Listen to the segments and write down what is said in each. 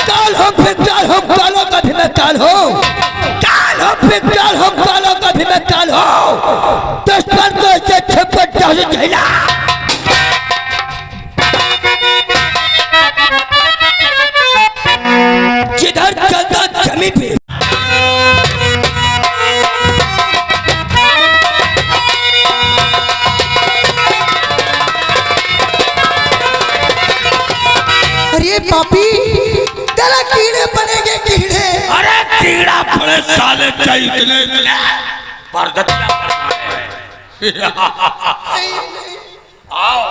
काल हो फिर काल हो, कालों का भी मैं काल हो, काल हो फिर काल हो, कालों का भी मैं काल हो। दुश्मन को ऐसे छपट झेला जिधर चलता जमीन पे। अरे पापी तेरा कीड़े बनेंगे कीड़े। अरे कीड़ा पड़े साले चाहिए पर आओ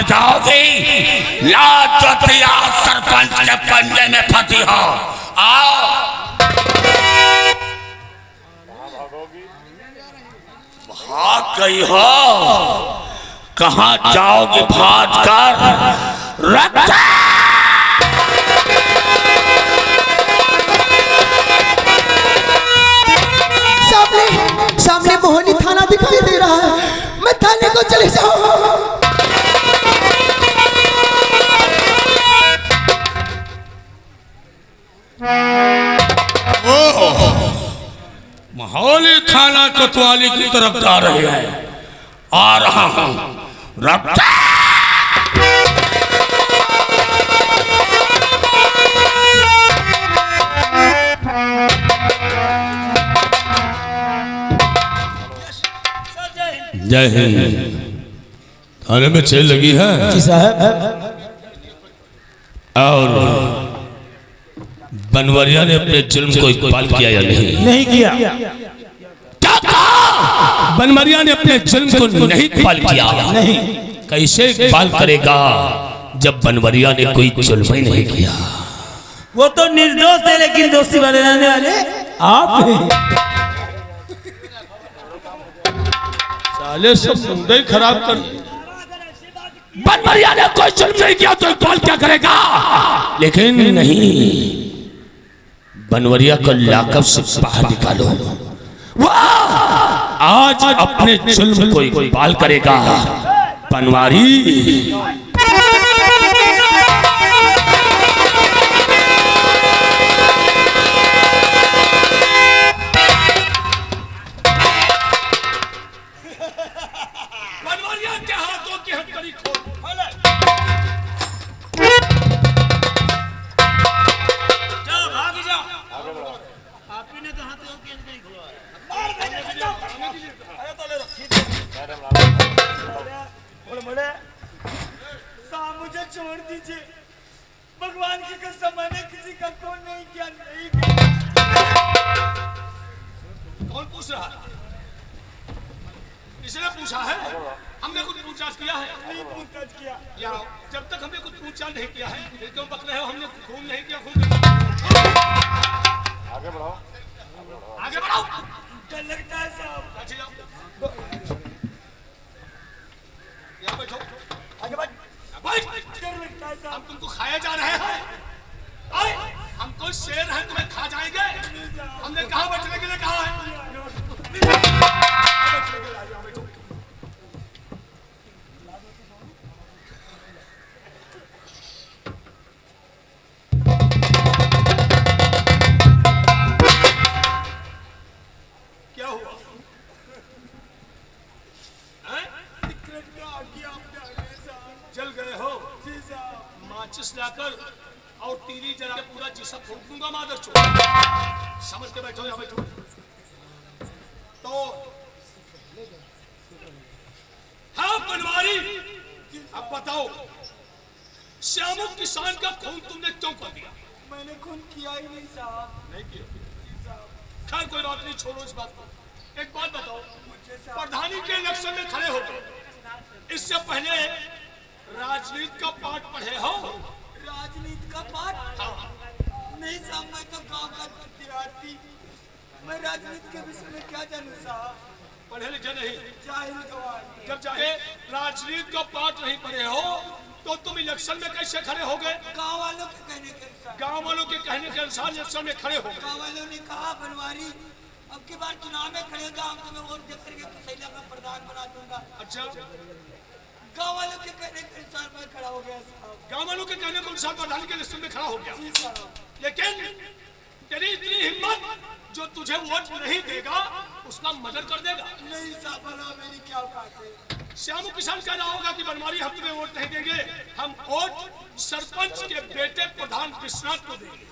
जाओगे लाज सरपंच के पंजे में फंसी हो। आओ भाग गई हो, कहाँ जाओगे भाग कर रखा। सामने सामने मोहनी थाना दिखाई दे रहा है, मैं थाने को चले जाऊं। माहौली थाना कोतवाली की तरफ जा रहे हैं, आ रहा हूं। रफ्तार जय हिंद। थाने में चेल लगी है जी साहब। और बनवरिया ने अपने जुल्म को इकबाल किया या नहीं? नहीं किया। क्या कहा? बनवरिया ने अपने जुल्म को नहीं इकबाल किया। नहीं। कैसे इकबाल करेगा जब बनवरिया ने कोई जुल्म ही नहीं किया? वो तो निर्दोष है, लेकिन दोषी बनाने वाले आप। साले सब मुंडे खराब कर। बनवरिया ने कोई जुल्म नहीं किया तो इकबाल क्या करेगा? लेकिन नहीं, बनवरिया को लाकब से बाहर निकालो। वाह, आज अपने जुल्म को इकबाल करेगा बनवारी। बनवरिया के हाथों की हथकड़ी खोल। मुझे छोड़ दीजिए, भगवान की कसम, मैंने किसी का खून नहीं किया। नहीं किया। कौन पूछ रहा है? इसने पूछा है? हमने कुछ पूछताछ किया है? नहीं पूछताछ किया। यहाँ जब तक हमने कुछ पूछताछ नहीं किया है, फिर क्यों पकड़े हो? हमने खून नहीं किया। खून आगे बढ़ाओ, आगे बढ़ाओ। डर लगता है साहब। अच्छी जाओ, यहाँ बैठो, आगे बैठ। डर लगता है साहब। हम तुमको खाया जा रहे हैं? अरे हम कोई शेर हैं तुम्हें खा जाएंगे? हमने कहा बैठने के लिए कहा है। क्या हुआ? जल गए हो? माचिस लाकर और तीली जला के पूरा जिस्म फूंक दूंगा मादर चोद। समझ के बैठो, यहाँ बैठो। तो हाँ बनवारी, अब बताओ, श्यामू किसान का खून तुमने क्यों कर दिया? मैंने खून किया ही नहीं साहब। नहीं किया? खैर कोई बात नहीं, छोड़ो इस बात को। एक बात बताओ, प्रधानी के इलेक्शन में खड़े हो गए, इससे पहले राजनीति का पाठ पढ़े हो? राजनीति का पाठ? हाँ। नहीं साहब, मैं तो गांव का विद्यार्थी, मैं राजनीति के विषय में क्या जानूं साहब? पढ़े लिखे नहीं, जाहिल गवार। जब जाके राजनीति का पाठ नहीं पढ़े हो तो तुम इलेक्शन में कैसे खड़े हो गए? गांव वालों के कहने के अनुसार। गांव वालों के कहने के अनुसार इलेक्शन में खड़े हो गए। गांव वालों ने कहा बनवारी अब की बार चुनाव में खड़ेगा, हम तुम्हें वोट दे करके कुशैला का प्रधान बना दूंगा। अच्छा, गांव वालों के कहने के अनुसार मैं खड़ा हो गया साहब। गांव वालों के कहने के अनुसार प्रधानी के इलेक्शन में खड़ा हो गया। जी साहब। लेकिन तेरी इतनी हिम्मत, जो तुझे वोट नहीं देगा उसका मर्डर कर देगा। नहीं साहब, भला मेरी क्या औकात है? श्यामू किसान कह रहा होगा कि बनवारी हम तुम्हें वोट नहीं देंगे, हम वोट सरपंच के बेटे प्रधान विश्वनाथ को देंगे।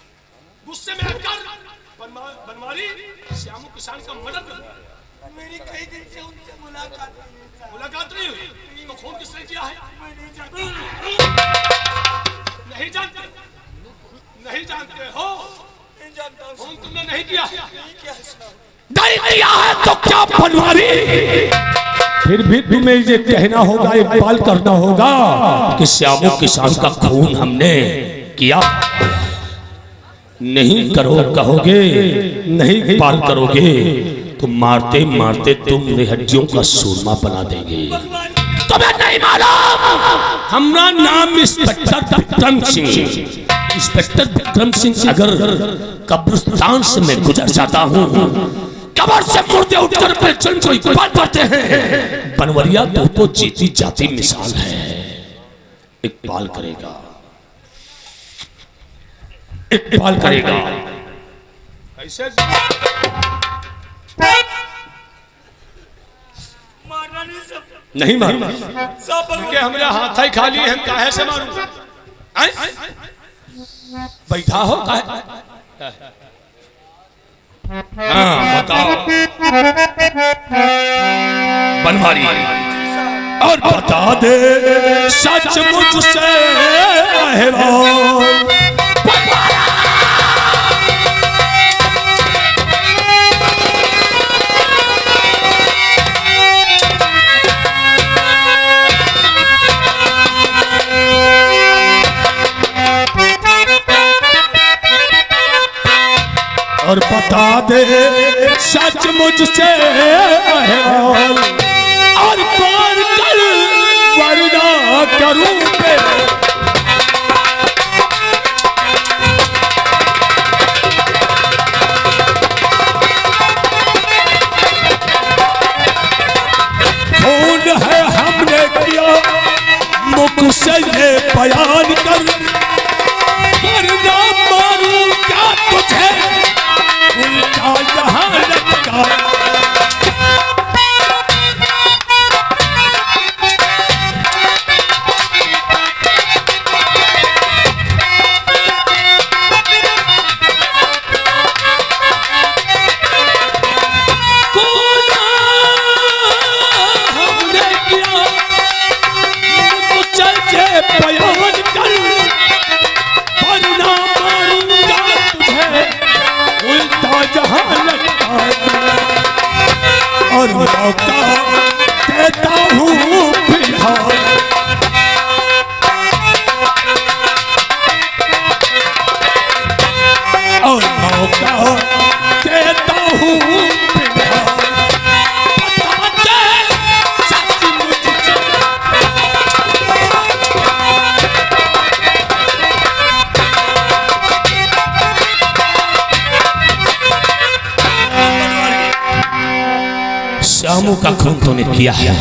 गुस्से में आकर बनवारी श्यामू किसान का मर्डर कर दिया। मेरी कई दिन से उनसे मुलाकात नहीं हुई साहब। मुलाकात नहीं हुई तो खून किसने किया है? मैं नहीं जानता। नहीं जानते? नहीं जानते हो? नहीं जानता हूँ। खून तुमने नहीं किया? नहीं किया साहब। नहीं किया है तो क्या बनवारी? फिर भी तुम्हें ये कहना होगा, इकबाल करना होगा कि श्यामू किसान का खून हमने किया। नहीं करो कहोगे, नहीं इकबाल करोगे तो मारते मारते तुम हड्डियों का सूरमा बना देंगे। तुम्हें नहीं मालूम, हमारा नाम इंस्पेक्टर विक्रम सिंह। इंस्पेक्टर विक्रम सिंह अगर कब्रिस्तान से मैं गुजर जाता हूँ, कब्र से मुर्दे उठकर अपने जन्म को इकबाल करते हैं। बनवरिया तो जीती जाती मिसाल है, इकबाल करेगा, इकबाल करेगा। ऐसे मारना नहीं सब। नहीं मारूंगा। सब के हमने हाथ ही खाली है, हम काहे से मारूंगा? बैठा हो काहे? हाँ बताओ बनवारी, और बता दे सच मुझसे और बता दे सच मुझसे और पार कर वरना करूं मैं। खून है हमने किया मुख से ये बयान कर, वरना मारूं क्या तुझे उल्टा यहाँ लटका। हमने किया मुझसे ये बयान कर, वरना मारूंगा तुझे उल्टा जहां लगता और मौका देता हूँ फिलहाल। और मौका देता हूँ फिलहाल। बता दे सच मुझसे। श्यामू का खून तूने किया है,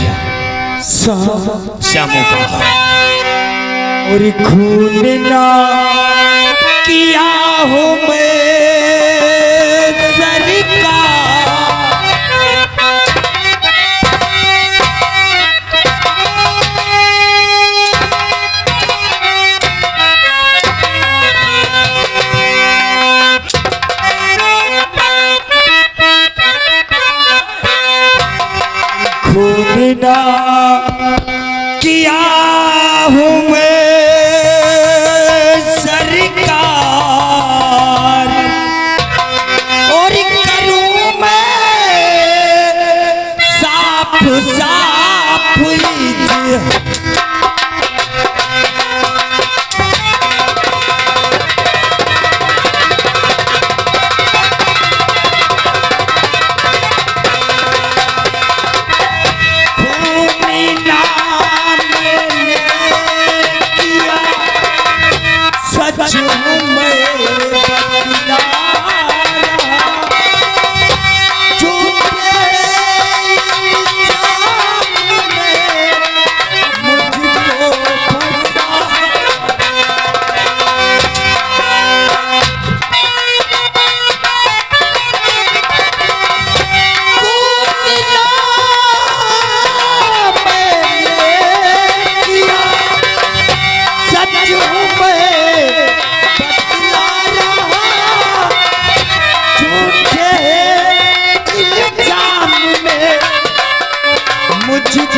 श्यामू का, और खून ना किया हो मैं खून ना किया हूँ मैं सरकार, और करूँ मैं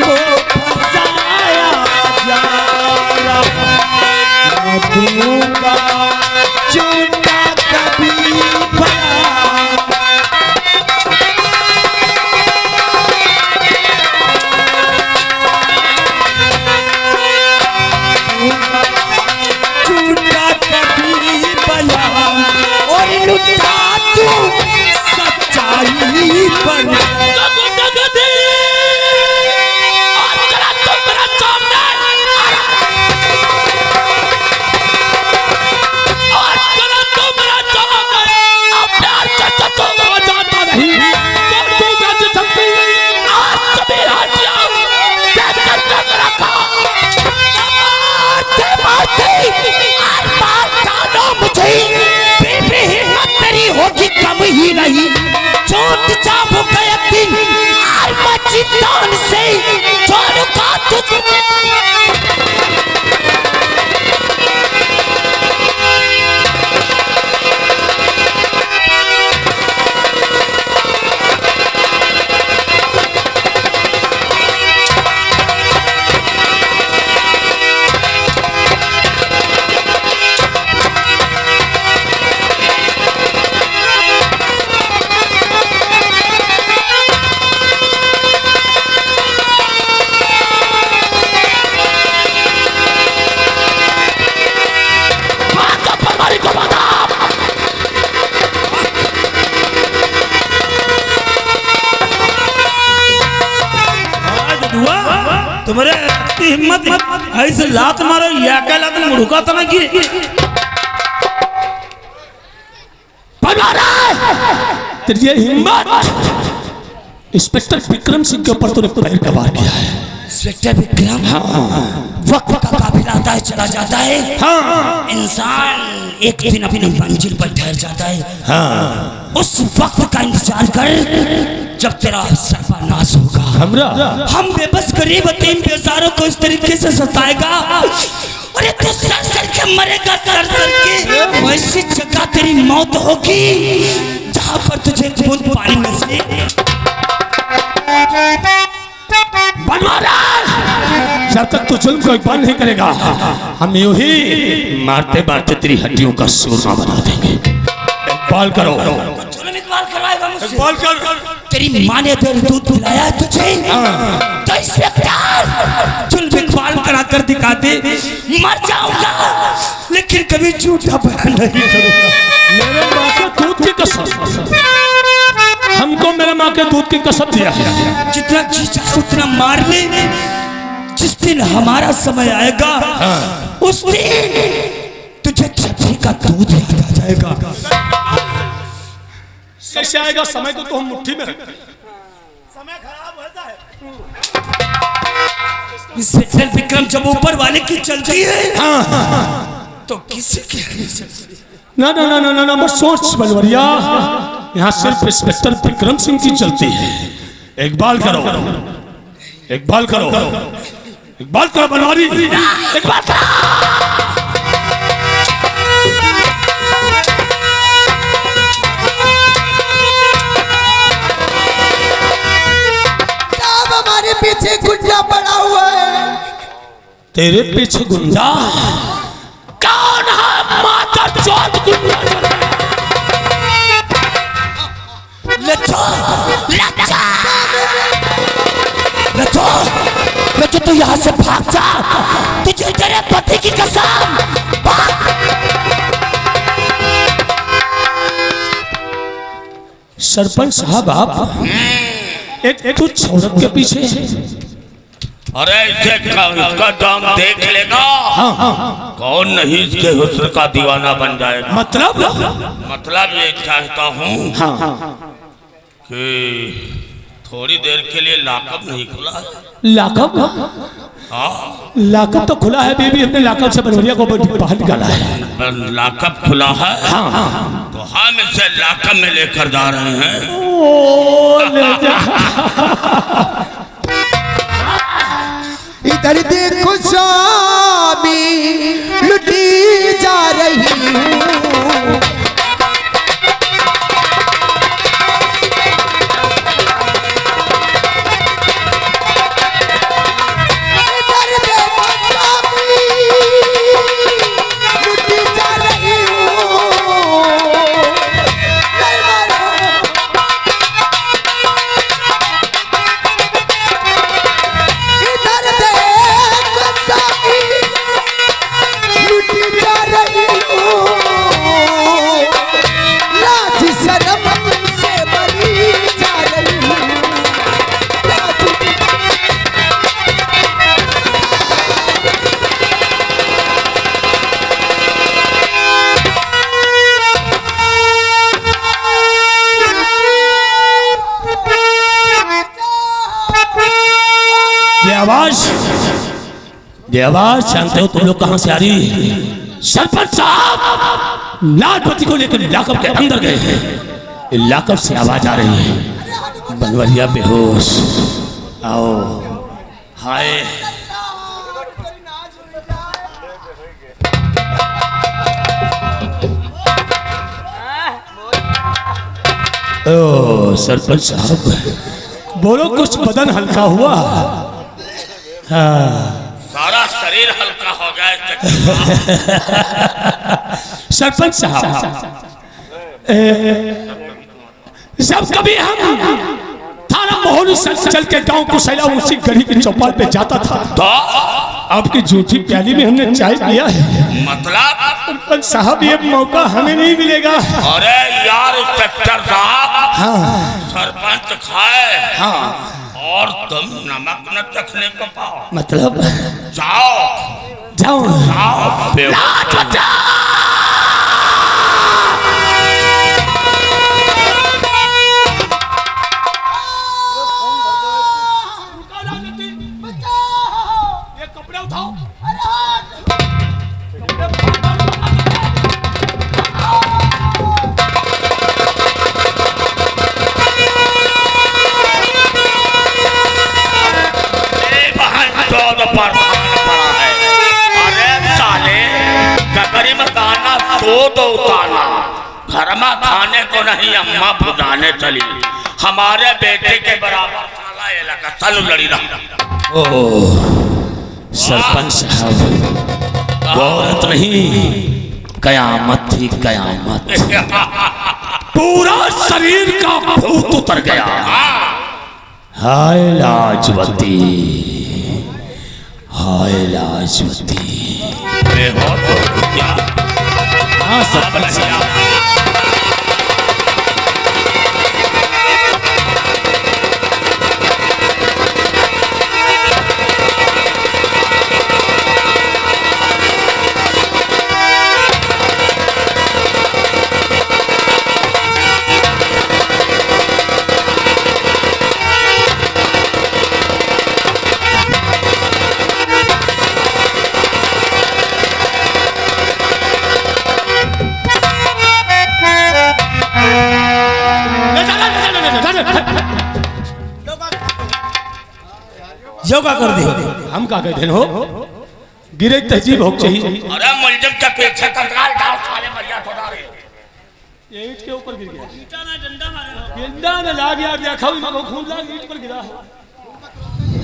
को फंसाया जा रहा, न दूंगा झूठा कभी बयान। झूठा कभी बयान और लुटा तू सच्चाई पर। होगी कम ही नहीं, चोट चाबुक एक दिन मैं चित्तान से छोड़ूंगा तुझको। तुम्हारे हिम्मत ऐसे लात मारो या क्या लात में मुड़का तो ना गिरे। तेरी ये हिम्मत इंस्पेक्टर विक्रम सिंह के ऊपर तूने पैर का वार किया है। इंस्पेक्टर विक्रम, वक्त का काफिला आता है चला जाता है, इंसान एक दिन अपनी मंजिल पर ठहर जाता है। उस वक्त का इंतजार कर जब तेरा सर्वनाश होगा। हम बेबस गरीब यतीम बेचारों को इस तरीके से सताएगा, अरे तू सर सर के मरेगा, सर सर के। वैसी जगह तेरी मौत होगी जहां पर तुझे बूंद पानी में से जब तक तू जुल्म को इकबाल नहीं करेगा, हम यूं ही मारते मारते तेरी हड्डियों का सूरमा बना देंगे। इकबाल करो। इकबाल करवाएगा मुझसे। इकबाल कर। तेरी माँ ने तेरे दूध पिलाया तुझे, तो इंस्पेक्टर जुल्म इकबाल करा कर दिखा दे, मर जाऊंगा लेकिन कभी झूठा बयान नहीं करूंगा। मेरे माँ के दूध की कसम, हमको मेरे माँ के दूध की कसम दिया है। जितना जी चाहे उतना मार ले, जिस दिन हमारा समय आएगा उस दिन तुझे छठी का दूध याद आ जाएगा। कैसे आएगा समय को तो हम मुट्ठी में रखते हैं। समय खराब होता है। इंस्पेक्टर विक्रम जब ऊपर वाले की चलती है तो किसी की नहीं चलती। ना ना ना ना ना मत सोच बलवरिया, यहाँ सिर्फ इंस्पेक्टर विक्रम सिंह की चलती है। इकबाल करो, इकबाल करो, इकबाल करो बनवारी, इकबाल करो। हमारे पीछे गुंडा पड़ा हुआ है। तेरे पीछे गुंडा कौन है? माता चौथ गुंडा। लच्छो, लच्छा, लच्छो, लच्छो तू यहाँ से भाग जा, तुझे तेरे पति की कसम। सरपंच साहब आप एक तुच्छ औरत के पीछे है। अरे इसका दाम देख लेगा। कौन नहीं इसके हुस्न का दीवाना बन जाएगा। मतलब ये चाहता हूँ कि थोड़ी देर के लिए लाकअप नहीं खुला है। लाकअप? लाकअप तो खुला है, बीबी अपने लाकअप से बनवरिया को बाहर निकाला है। लाकअप खुला है? तो हम इसे लाकअप में लेकर जा रहे हैं। इधर देखो स्वामी लुटी जा रही हूँ। ये आवाज जानते हो तुम लोग कहां से आ रही है? सरपंच साहब लालपति को लेकर लाकअप के अंदर गए हैं। लाकअप से आवाज आ रही है, बनवरिया बेहोश, आओ। हाय ओ सरपंच साहब बोलो, कुछ बदन हल्का हुआ? हाँ सारा शरीर हल्का हो गया। सरपंच साहब जब कभी हम थाना मोहन चल के गांव को सैला उसी गली की चौपाल पे जाता था तो आपकी जूठी प्याली में हमने चाय पिया है। मतलब सरपंच साहब ये मौका हमें नहीं मिलेगा। अरे यार इंस्पेक्टर साहब, हाँ सरपंच खाए हाँ और तुम नमक न चखने को पाओ। मतलब जाओ जाओ जाओ। ये कपड़े उठाओ। पड़ा है। अरे साले ककरी में दाना तो उतारना, घर में खाने को नहीं अम्मा भुजाने चली। हमारे बेटे के बराबर साला ये लगा चल लड़ी रहा। ओह सरपंच साहब वो औरत नहीं, कयामत थी कयामत। पूरा शरीर का भूत उतर गया। हाय लाजवती, हाय लाजवती। हाँ सरपंच साहब योगा कर दे। हम का कहते हो गिरे तहजीब हो चाहिए। अरे मुलजिम के पीछे कंकाल डाल साले मरिया तो डाले। ये ईंट के ऊपर गिर गया। ईंटा ना डंडा मारे। डंडा ना लाग गया, देखो इनको खून लाग ईंट पर गिरा है।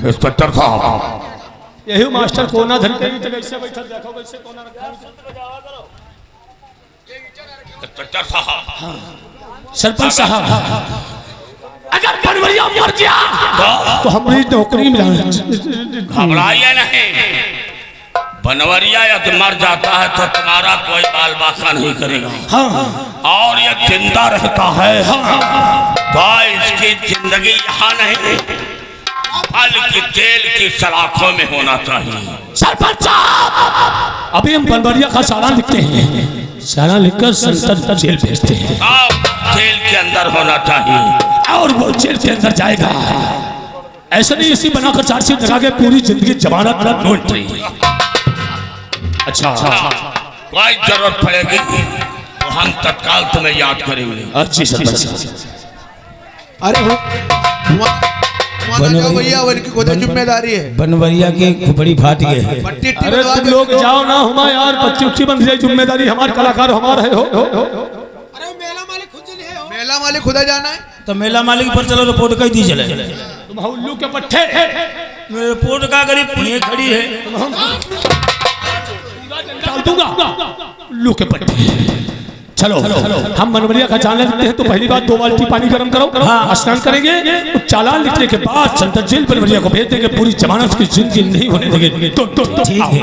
इंस्पेक्टर साहब यही मास्टर कोना धर के ईंट कैसे बैठा, देखो कैसे कोना रखा। इंस्पेक्टर साहब, सरपंच साहब अगर बनवरिया मर गया तो हमारी नौकरी मिला। घबराइए नहीं, बनवरिया यदि मर जाता है तो तुम्हारा कोई बाल बासा नहीं करेगा। हाँ और ये जिंदा रहता है तो इसकी जिंदगी यहाँ नहीं बल्कि जेल की सलाखों में होना चाहिए। सरपंच साहब अभी हम बनवरिया का चालान लिखते हैं, चालान लिखकर संसद जेल भेजते हैं। जेल के अंदर होना चाहिए और वो जेल के अंदर जाएगा। ऐसा नहीं इसी बनाकर चार्जशीट लगा के पूरी जिंदगी जमानत नो एंट्री। अच्छा कोई जरूरत पड़ेगी तो हम तत्काल तुम्हें याद करेंगे। अच्छी सरपंच साहब। अरे भैया उनकी खुद जिम्मेदारी है। बनवरिया की खुपड़ी फाट गए। अरे तुम लोग जाओ ना, हुआ यार बच्ची उच्ची बन जाए, जिम्मेदारी हमारे कलाकार हमारा है। अरे मेला मालिक खुद नहीं है। मेला मालिक खुदा जाना है तो मेला मालिक पर चलो रिपोर्ट कर दी चले। तुम उल्लू के पट्टे रिपोर्ट का करीब पुणे खड़ी है। डाल दूंगा उल्लू के पट्टे। चलो हम बनवरिया का चालान लिखते हैं तो पहली बात 2 बाल्टी पानी गर्म करो। हाँ स्नान करेंगे। चालान लिखने के बाद संसद जेल बनवरिया को भेज देंगे। पूरी जमानत की जिंदगी नहीं होने देंगे। ठीक है।